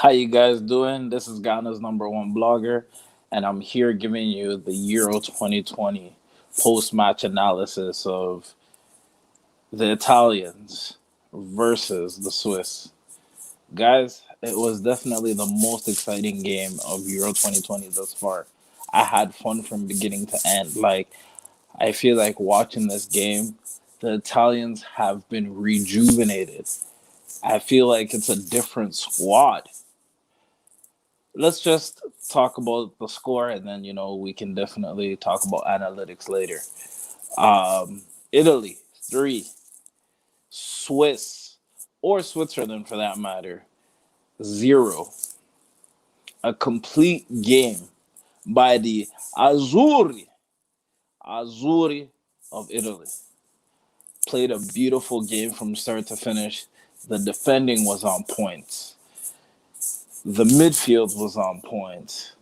How you guys doing? This is Ghana's number one blogger, and I'm here giving you the Euro 2020 post-match analysis of the Italians versus the Swiss. Guys, it was definitely the most exciting game of Euro 2020 thus far. I had fun from beginning to end. I feel like watching this game, the Italians have been rejuvenated. I feel like it's a different squad. Let's just talk about the score, and then we can definitely talk about analytics later. Italy 3, Swiss or Switzerland for that matter 0. A complete game by the Azzurri of Italy. Played a beautiful game from start to finish. The defending was on point. The midfield was on point.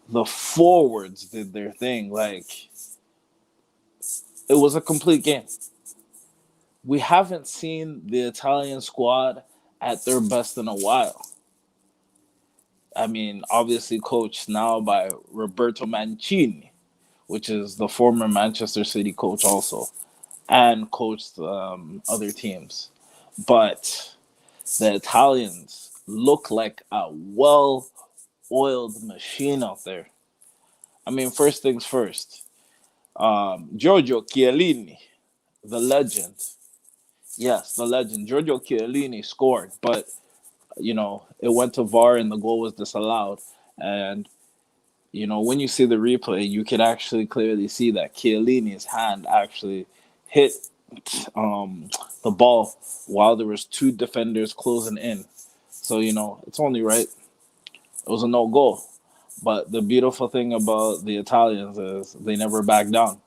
The forwards did their thing. It was a complete game. We haven't seen the Italian squad at their best in a while. I mean, obviously coached now by Roberto Mancini, which is the former Manchester City coach also, and coached other teams. But the Italians look like a well-oiled machine out there. I mean, first things first. Giorgio Chiellini, the legend. Yes, the legend. Giorgio Chiellini scored, but it went to VAR and the goal was disallowed. And when you see the replay, you can actually clearly see that Chiellini's hand actually hit the ball while there was two defenders closing in. So it's only right. It was a no goal. But the beautiful thing about the Italians is they never back down.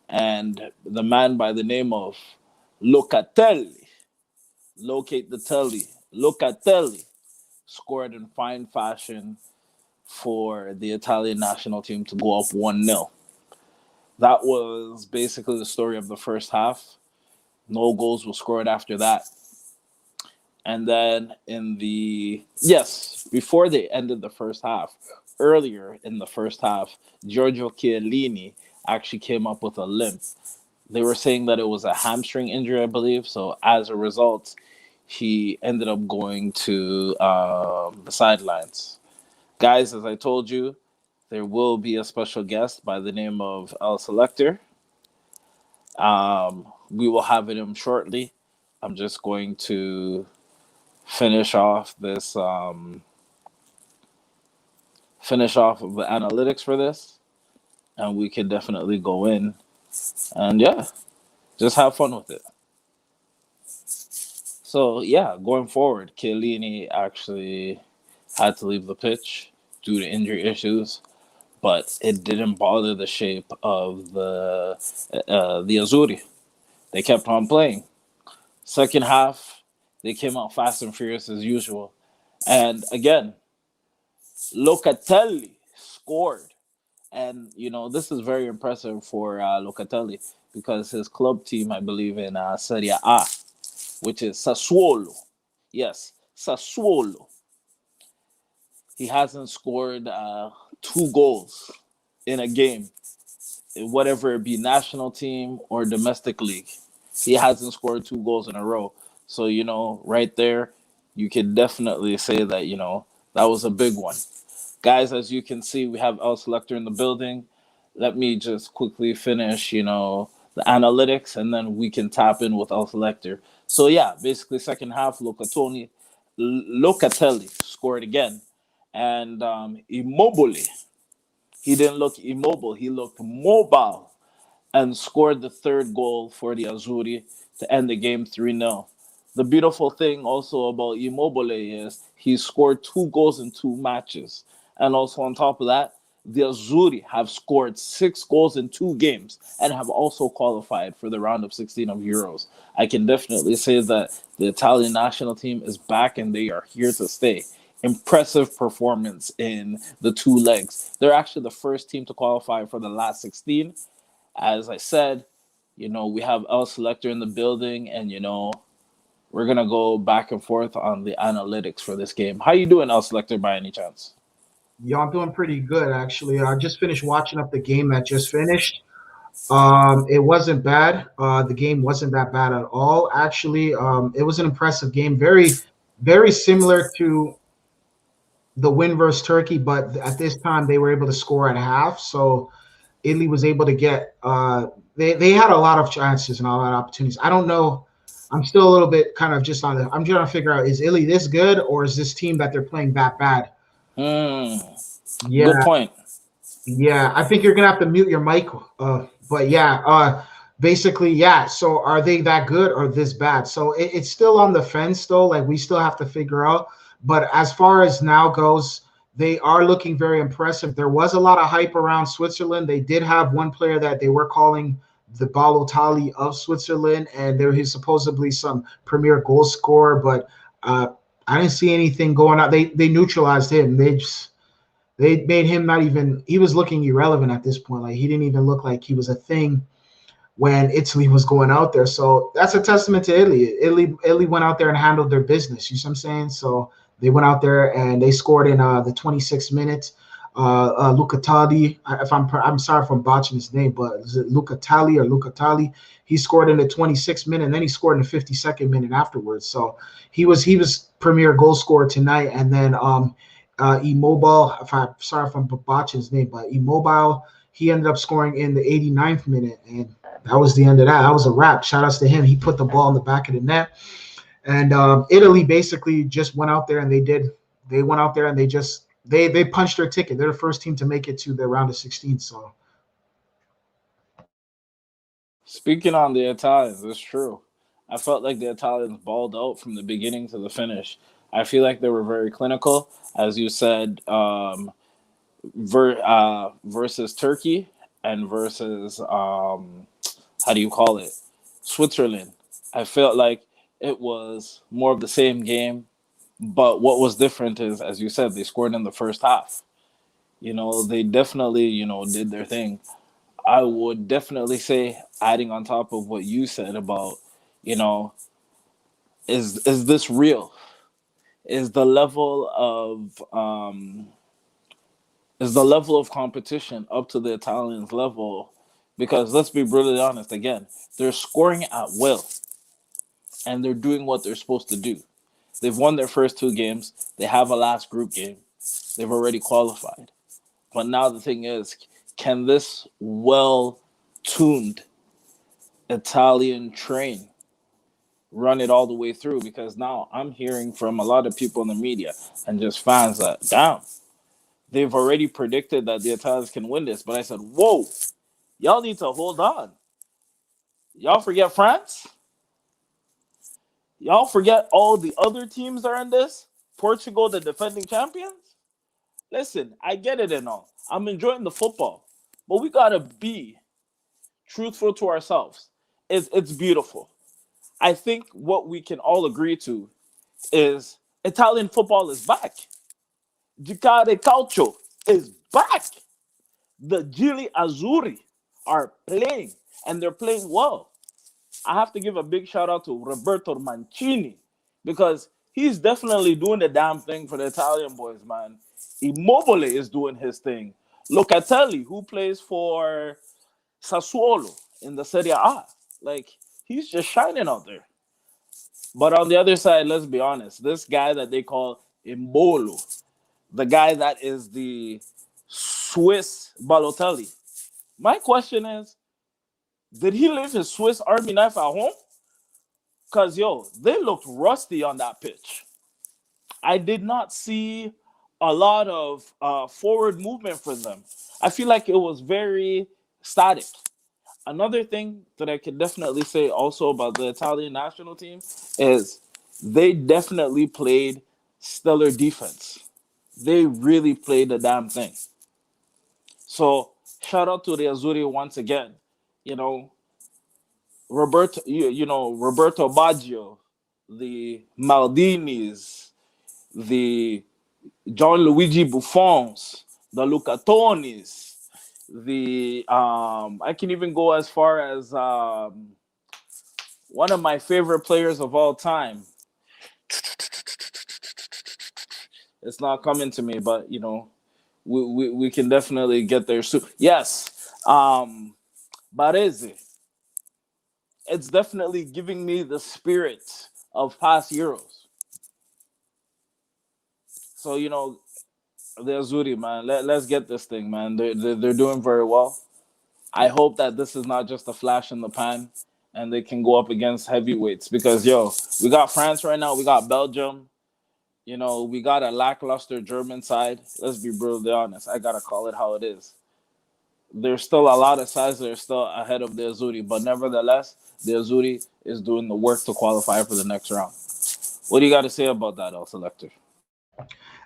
And the man by the name of Locatelli, locate the telly, Locatelli, scored in fine fashion for the Italian national team to go up 1-0. That was basically the story of the first half. No goals were scored after that. And then before they ended the first half, earlier in the first half, Giorgio Chiellini actually came up with a limp. They were saying that it was a hamstring injury, I believe. So as a result, he ended up going to the sidelines. Guys, as I told you, there will be a special guest by the name of El Selector. We will have him shortly. I'm just going to finish off of the analytics for this, and we can definitely go in and just have fun with it. So going forward, Chiellini actually had to leave the pitch due to injury issues, but it didn't bother the shape of the Azzurri. They kept on playing. Second half, they came out fast and furious as usual, and again, Locatelli scored. And, this is very impressive for Locatelli because his club team, I believe, in Serie A, which is Sassuolo. Yes, Sassuolo. He hasn't scored 2 goals in a game, whatever it be national team or domestic league. He hasn't scored 2 goals in a row. So, right there, you could definitely say that, that was a big one. Guys, as you can see, we have El Selector in the building. Let me just quickly finish, the analytics, and then we can tap in with El Selector. So, basically, second half, Locatelli scored again. And Immobile, he didn't look immobile, he looked mobile and scored the third goal for the Azzurri to end the game 3-0. The beautiful thing also about Immobile is he scored 2 goals in 2 matches. And also on top of that, the Azzurri have scored 6 goals in 2 games and have also qualified for the round of 16 of Euros. I can definitely say that the Italian national team is back and they are here to stay. Impressive performance in the 2 legs. They're actually the first team to qualify for the last 16. As I said, we have El Selector in the building, and We're gonna go back and forth on the analytics for this game. How you doing, El Selector, by any chance? Yeah, I'm doing pretty good actually. I just finished watching up the game that just finished. It wasn't bad. The game wasn't that bad at all. Actually, it was an impressive game. Very similar to the win versus Turkey, but at this time they were able to score at half. So Italy was able to get. They had a lot of chances and a lot of opportunities. I don't know. I'm still a little bit kind of just on the. I'm trying to figure out, is Italy this good, or is this team that they're playing that bad? Hmm. Good Yeah, point. Yeah, I think you're gonna have to mute your mic. But yeah, basically, yeah. So are they that good or this bad? So it's still on the fence, though. Like we still have to figure out. But as far as now goes, they are looking very impressive. There was a lot of hype around Switzerland. They did have one player that they were calling the Balotelli of Switzerland, and there he's supposedly some premier goal scorer. But uh, I didn't see anything going on. They neutralized him. They made him not even. He was looking irrelevant at this point. Like he didn't even look like he was a thing when Italy was going out there. So that's a testament to Italy. Italy went out there and handled their business. You see what I'm saying? So they went out there and they scored in the 26th minute. Luca Tali, if I'm sorry if I'm botching his name, but is it Luca Tali or Luca Tali? He scored in the 26th minute, and then he scored in the 52nd minute afterwards. So he was premier goal scorer tonight. And then Immobile, if I'm sorry if I'm botching his name, but Immobile, he ended up scoring in the 89th minute, and that was the end of that. That was a wrap. Shout outs to him. He put the ball in the back of the net. And Italy basically just went out there and they went out there and they punched their ticket. They're the first team to make it to the round of 16. So Speaking on the Italians, it's true. I felt like the Italians balled out from the beginning to the finish. I feel like they were very clinical, as you said, versus Turkey and versus how do you call it, Switzerland. I felt like it was more of the same game, but what was different is, as you said, they scored in the first half. They definitely did their thing. I would definitely say, adding on top of what you said about, you know, is this real? Is the level of competition up to the Italians' level? Because let's be brutally honest, again, they're scoring at will and they're doing what they're supposed to do. They've won their first two games. They have a last group game. They've already qualified. But now the thing is, can this well tuned Italian train run it all the way through? Because now I'm hearing from a lot of people in the media and just fans that, damn, they've already predicted that the Italians can win this. But I said, whoa, y'all need to hold on. Y'all forget France? Y'all forget all the other teams that are in this? Portugal, the defending champions? Listen, I get it and all. I'm enjoying the football. But we gotta be truthful to ourselves. It's beautiful. I think what we can all agree to is Italian football is back. Giocare Calcio is back. The Gili Azzurri are playing, and they're playing well. I have to give a big shout out to Roberto Mancini because he's definitely doing the damn thing for the Italian boys, man. Immobile is doing his thing. Locatelli, who plays for Sassuolo in the Serie A, like he's just shining out there. But on the other side, let's be honest, this guy that they call Imbolo, the guy that is the Swiss Balotelli. My question is, did he leave his Swiss Army knife at home? Because, yo, they looked rusty on that pitch. I did not see a lot of forward movement for them. I feel like it was very static. Another thing that I can definitely say also about the Italian national team is they definitely played stellar defense. They really played the damn thing. So shout out to the Azzurri once again. You know, Roberto Baggio, the Maldinis, the John Luigi Buffons, the Lucatonis, the I can even go as far as One of my favorite players of all time. It's not coming to me, but we can definitely get there soon. Yes, Baresi. It's definitely giving me the spirit of past Euros. So the Azuri, man, let's get this thing, man. They're doing very well. I hope that this is not just a flash in the pan, and they can go up against heavyweights because we got France right now, we got Belgium. We got a lackluster German side. Let's be brutally honest. I gotta call it how it is. There's still a lot of sides that are still ahead of the Azuri, but nevertheless, the Azuri is doing the work to qualify for the next round. What do you got to say about that, El Selector?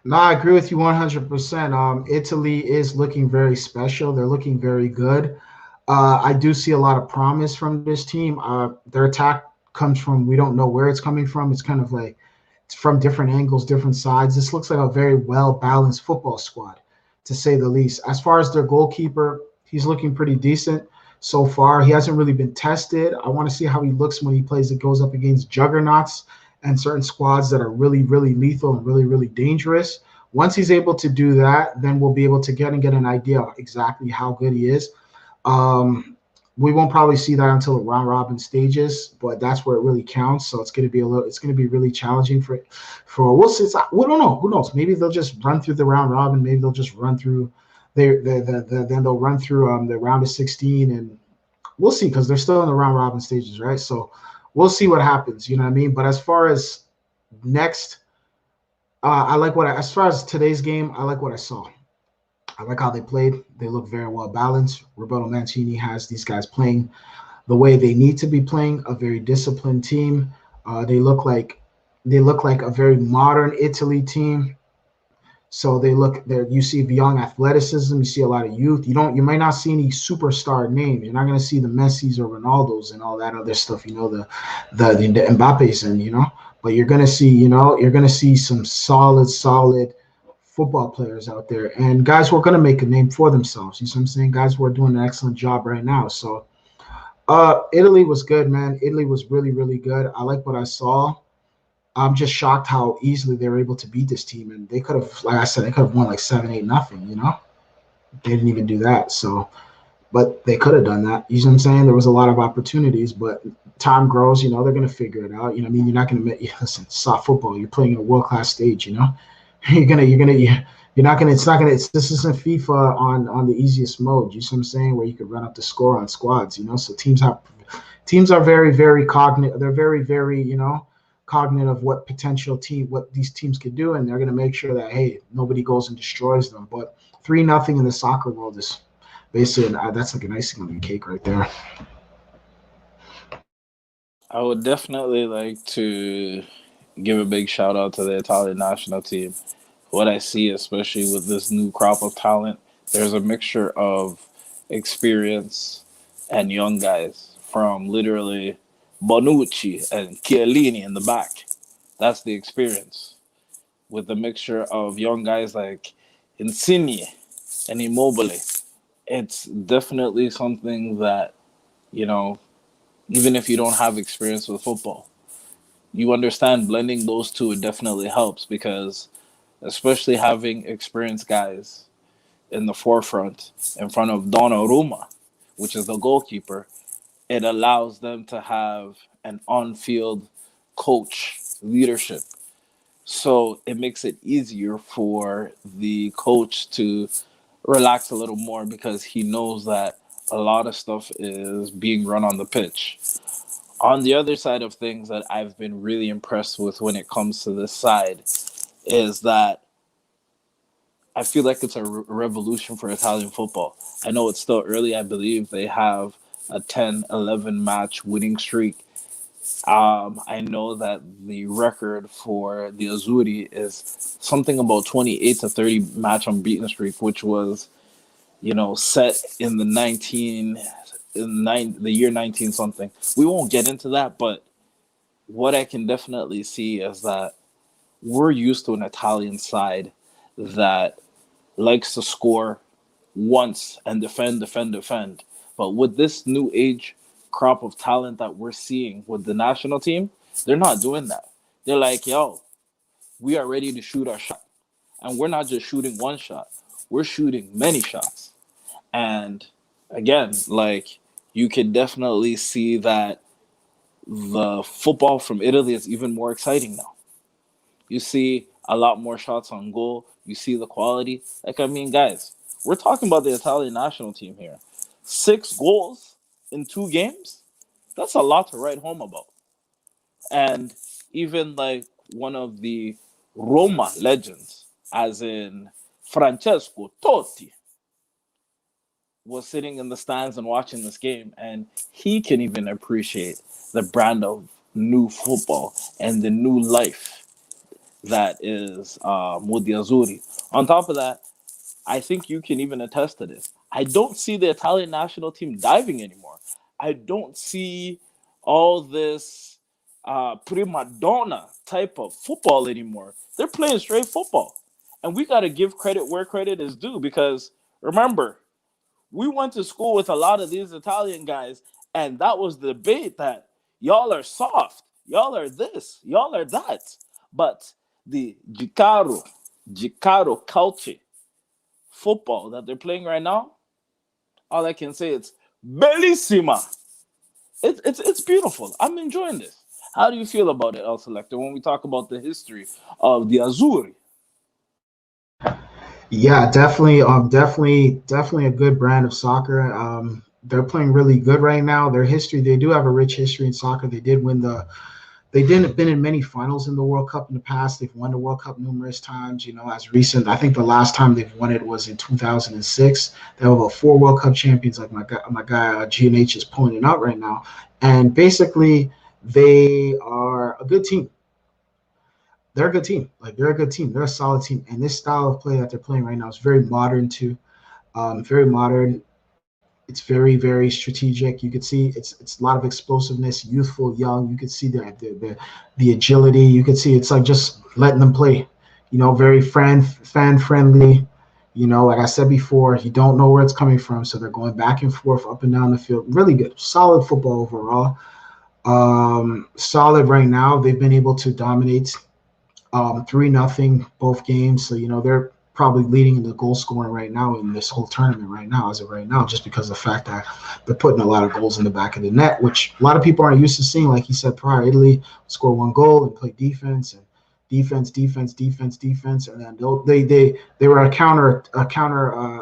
No, I agree with you 100%. Italy is looking very special. They're looking very good. I do see a lot of promise from this team. Their attack comes from, we don't know where it's coming from. It's kind of like it's from different angles, different sides. This looks like a very well balanced football squad, to say the least. As far as their goalkeeper, he's looking pretty decent so far. He hasn't really been tested. I want to see how he looks when he plays. It goes up against juggernauts and certain squads that are really, really lethal and really, really dangerous. Once he's able to do that, then we'll be able to get an idea of exactly how good he is. We won't probably see that until the round robin stages, but that's where it really counts. So it's going to be it's going to be really challenging we'll see. We don't know. Who knows? Maybe they'll just run through the round robin. Maybe they'll just run through then they'll run through the round of 16, and we'll see because they're still in the round robin stages, right? So we'll see what happens. You know what I mean? But as far as next, as far as today's game, I like what I saw. I like how they played. They look very well balanced. Roberto Mancini has these guys playing the way they need to be playing, a very disciplined team. They look like a very modern Italy team. So they look there. You see young athleticism. You see a lot of youth. You might not see any superstar names. You're not going to see the Messis or Ronaldos and all that other stuff. The Mbappes and. But you're going to see some solid football players out there and guys who are going to make a name for themselves. You see what I'm saying? Guys who are doing an excellent job right now. So Italy was good, man. Italy was really, really good. I like what I saw. I'm just shocked how easily they were able to beat this team. And they could have, like I said, they could have won like 7-8-0, They didn't even do that. So, but they could have done that. You know what I'm saying? There was a lot of opportunities, but time grows, they're going to figure it out. You're not going to listen, soft football. You're playing at a world-class stage, this isn't FIFA on the easiest mode. You see what I'm saying? Where you could run up the score on squads, So teams are very, very cognizant. They're very, very, cognizant of what these teams could do, and they're going to make sure that hey, nobody goes and destroys them. But 3-0 in the soccer world is basically that's like an icing on the cake right there. I would definitely like to give a big shout out to the Italian national team. What I see, especially with this new crop of talent, there's a mixture of experience and young guys from literally Bonucci and Chiellini in the back. That's the experience. With a mixture of young guys like Insigne and Immobile. It's definitely something that, you know, even if you don't have experience with football, you understand blending those two, it definitely helps because especially having experienced guys in the forefront in front of Donnarumma, which is the goalkeeper, it allows them to have an on-field coach leadership. So it makes it easier for the coach to relax a little more because he knows that a lot of stuff is being run on the pitch. On the other side of things that I've been really impressed with when it comes to this side is that I feel like it's a revolution for Italian football. I know it's still early. I believe they have a 10-11 match winning streak. I know that the record for the Azzurri is something about 28 to 30 match unbeaten streak, which was, set in the year 19 something. We won't get into that, but what I can definitely see is that we're used to an Italian side that likes to score once and defend. But with this new age crop of talent that we're seeing with the national team, they're not doing that. They're like, yo, we are ready to shoot our shot. And we're not just shooting one shot, we're shooting many shots. And again, like, you can definitely see that the football from Italy is even more exciting now. You see a lot more shots on goal. You see the quality. Like, I mean, guys, we're talking about the Italian national team here. 6 goals in 2 games? That's a lot to write home about. And even like one of the Roma legends, as in Francesco Totti, was sitting in the stands and watching this game, and he can even appreciate the brand of new football and the new life that is Mudi Azzurri. On top of that, I think you can even attest to this. I don't see the Italian national team diving anymore. I don't see all this prima donna type of football anymore. They're playing straight football. And we got to give credit where credit is due, because remember, we went to school with a lot of these Italian guys, and that was the debate that y'all are soft, y'all are this, y'all are that. But the Gicaro culture football that they're playing right now, all I can say is bellissima. It's beautiful. I'm enjoying this. How do you feel about it, El Selector, when we talk about the history of the Azzurri? Yeah, definitely, definitely a good brand of soccer. They're playing really good right now. Their history, they do have a rich history in soccer. They didn't been in many finals in the World Cup in the past. They've won the World Cup numerous times. You know, as recent, I think the last time they've won it was in 2006. They have about 4 World Cup champions, like my guy GNH is pointing out right now. And basically, they are a good team. They're a good team. Like, they're a good team. They're a solid team. And this style of play that they're playing right now is very modern too. Very modern. It's very, very strategic. You could see it's a lot of explosiveness, youthful, young. You could see the agility. You could see it's like just letting them play. You know, very fan friendly. You know, like I said before, you don't know where it's coming from, so they're going back and forth, up and down the field. Really good, solid football overall. Solid right now. They've been able to dominate 3-0 both games. So, you know, they're probably leading in the goal scoring right now in this whole tournament right now, as of right now, just because of the fact that they're putting a lot of goals in the back of the net, which a lot of people aren't used to seeing. Like he said prior, Italy score 1 goal and play defense and defense, and then they were a counter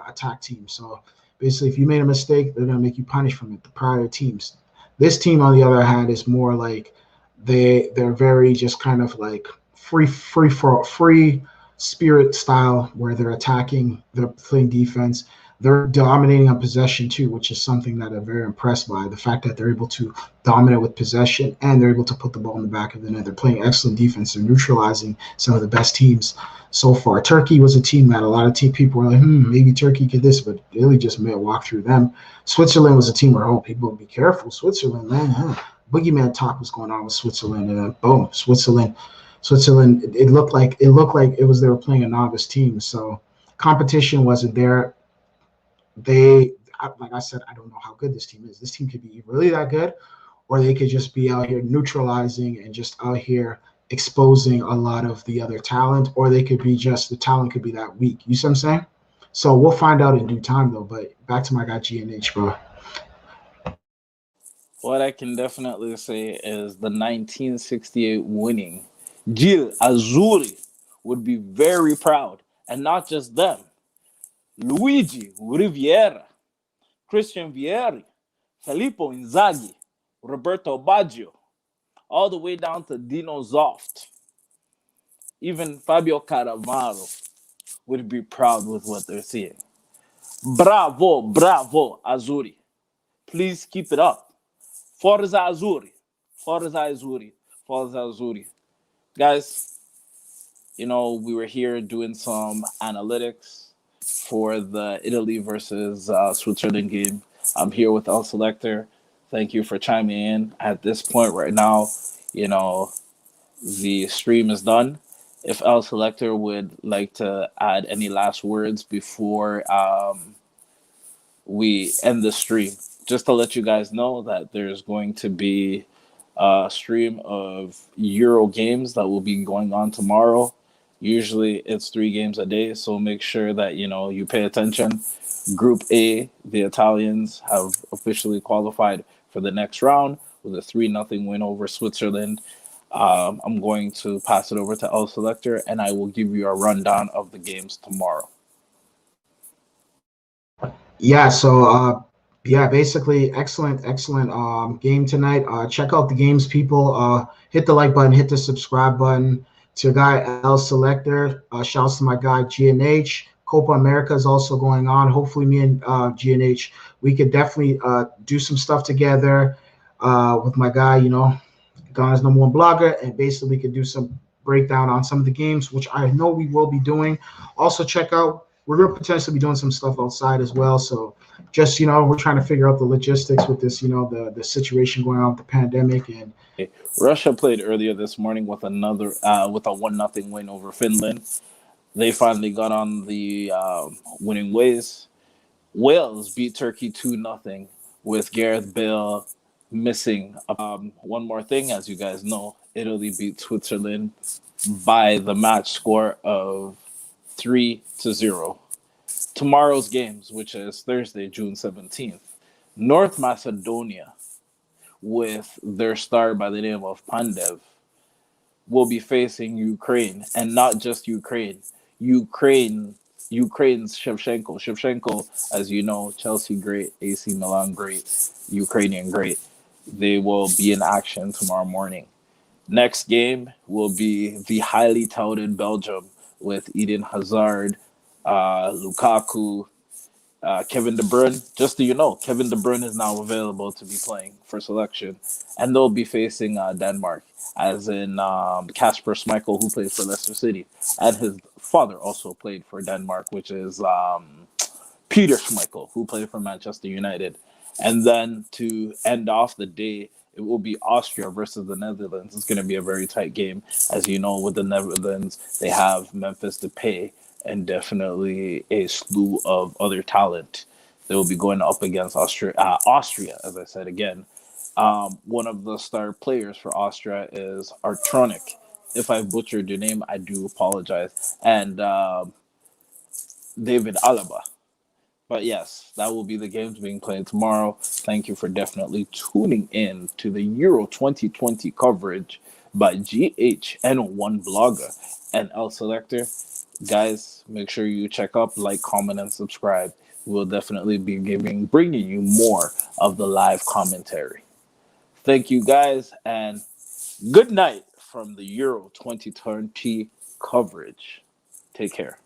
attack team. So basically, if you made a mistake, they're gonna make you punish from it. The prior teams. This team, on the other hand, is more like they're very just kind of like free spirit style, where they're attacking, they're playing defense, they're dominating on possession too, which is something that I'm very impressed by. The fact that they're able to dominate with possession and they're able to put the ball in the back of the net. They're playing excellent defense. They're neutralizing some of the best teams so far. Turkey was a team that a lot of people were like, maybe Turkey could this, but really just made a walk through them. Switzerland was a team where, people would be careful. Switzerland, man, boogeyman talk was going on with Switzerland, and then boom, Switzerland, it looked like it was they were playing a novice team. So competition wasn't there. Like I said, I don't know how good this team is. This team could be really that good, or they could just be out here neutralizing and just out here exposing a lot of the other talent, or they could be just the talent could be that weak. You see what I'm saying? So we'll find out in due time, though. But back to my guy GNH, bro. What I can definitely say is the 1968 winning Gil Azzurri would be very proud. And not just them. Luigi Riviera, Christian Vieri, Filippo Inzaghi, Roberto Baggio, all the way down to Dino Zoft. Even Fabio Cannavaro would be proud with what they're seeing. Bravo, bravo, Azzurri. Please keep it up. Forza Azzurri. Forza Azzurri. Forza Azzurri. Guys, we were here doing some analytics for the Italy versus Switzerland game. I'm here with El Selector. Thank you for chiming in. At this point right now, the stream is done. If El Selector would like to add any last words before we end the stream. just to let you guys know that there's going to be a stream of Euro games that will be going on tomorrow. Usually it's 3 games a day, so make sure that you pay attention. Group A, the Italians have officially qualified for the next round with a 3-0 win over Switzerland. I'm going to pass it over to L Selector, and I will give you a rundown of the games tomorrow. Yeah, so yeah, basically excellent game tonight. Check out the games, people. Hit the like button, hit the subscribe button. To your guy L Selector, shouts to my guy GNH. Copa America is also going on. Hopefully, me and GNH, we could definitely do some stuff together with my guy, Ghana's #1 blogger, and basically we could do some breakdown on some of the games, which I know we will be doing. Also, check out, we're going to potentially be doing some stuff outside as well. So just, we're trying to figure out the logistics with this, the situation going on with the pandemic. And Russia played earlier this morning with with a 1-0 win over Finland. They finally got on the winning ways. Wales beat Turkey 2-0 with Gareth Bale missing. One more thing, as you guys know, Italy beat Switzerland by the match score of 3-0. Tomorrow's games, which is Thursday, June 17th, North Macedonia, with their star by the name of Pandev, will be facing Ukraine, and not just Ukraine. Ukraine, Ukraine's Shevchenko. Shevchenko, as you know, Chelsea great, AC Milan great, Ukrainian great. They will be in action tomorrow morning. Next game will be the highly touted Belgium with Eden Hazard, Lukaku, Kevin De Bruyne. Just so you know, Kevin De Bruyne is now available to be playing for selection, and they'll be facing Denmark, as in Kasper Schmeichel, who played for Leicester City, and his father also played for Denmark, which is Peter Schmeichel, who played for Manchester United. And then to end off the day, it will be Austria versus the Netherlands. It's going to be a very tight game. As you know, with the Netherlands, they have Memphis Depay and definitely a slew of other talent. They will be going up against Austria, as I said again. One of the star players for Austria is Artronic. If I butchered your name, I do apologize. And David Alaba. But yes, that will be the games being played tomorrow. Thank you for definitely tuning in to the Euro 2020 coverage by GHN1 Blogger and L Selector. Guys, make sure you check up, like, comment, and subscribe. We'll definitely be bringing you more of the live commentary. Thank you, guys, and good night from the Euro 2020 coverage. Take care.